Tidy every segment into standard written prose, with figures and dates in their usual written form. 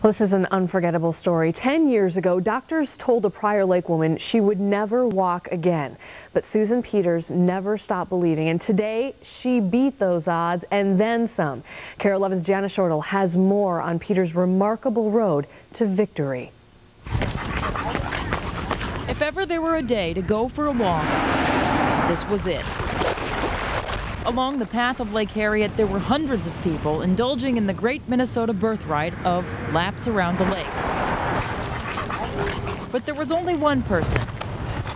Well, this is an unforgettable story. 10 years ago, doctors told a Prior Lake woman she would never walk again. But Susan Peters never stopped believing, and today she beat those odds and then some. KARE 11's Jana Shortle has more on Peters' remarkable road to victory. If ever there were a day to go for a walk, this was it. Along the path of Lake Harriet, there were hundreds of people indulging in the great Minnesota birthright of laps around the lake. But there was only one person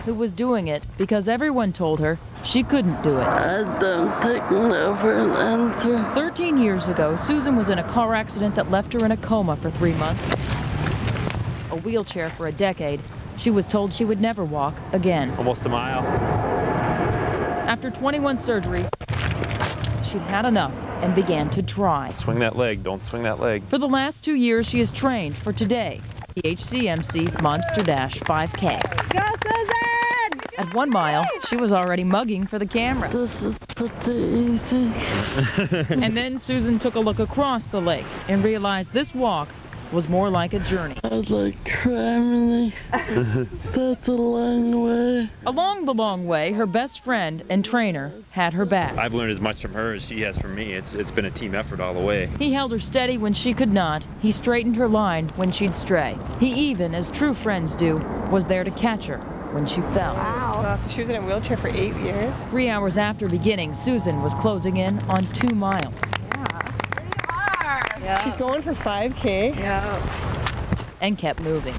who was doing it because everyone told her she couldn't do it. I don't take no for an answer. 13 years ago, Susan was in a car accident that left her in a coma for 3 months. A wheelchair for a decade. She was told she would never walk again. Almost a mile. After 21 surgeries, she'd had enough and began to try. Swing that leg, don't swing that leg. For the last 2 years, she has trained for today, the HCMC Monster Dash 5K. Go, Susan! At 1 mile, she was already mugging for the camera. This is pretty easy. And then Susan took a look across the lake and realized this walk was more like a journey. I was like, criminy. That's a long way. Along the long way, her best friend and trainer had her back. I've learned as much from her as she has from me. It's been a team effort all the way. He held her steady when she could not. He straightened her line when she'd stray. He even, as true friends do, was there to catch her when she fell. Wow, so she was in a wheelchair for 8 years? 3 hours after beginning, Susan was closing in on 2 miles. Yeah. She's going for 5K. Yeah. And kept moving.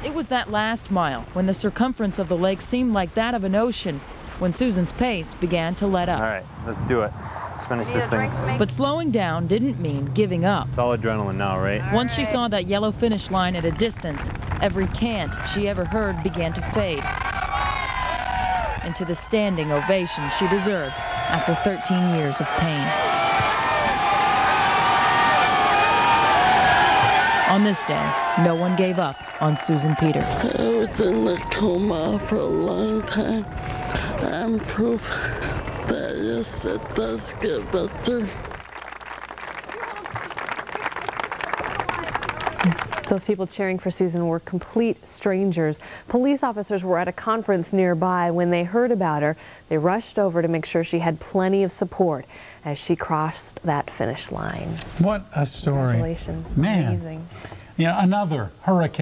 It was that last mile, when the circumference of the lake seemed like that of an ocean, when Susan's pace began to let up. All right, let's do it. Let's finish this thing. But slowing down didn't mean giving up. It's all adrenaline now, right? Once she saw that yellow finish line at a distance, every cant she ever heard began to fade into the standing ovation she deserved after 13 years of pain. On this day, no one gave up on Susan Peters. I was in a coma for a long time. I'm proof that yes, it does get better. Those people cheering for Susan were complete strangers. Police officers were at a conference nearby. When they heard about her, they rushed over to make sure she had plenty of support as she crossed that finish line. What a story. Congratulations. Man. Amazing. You know, another hurricane.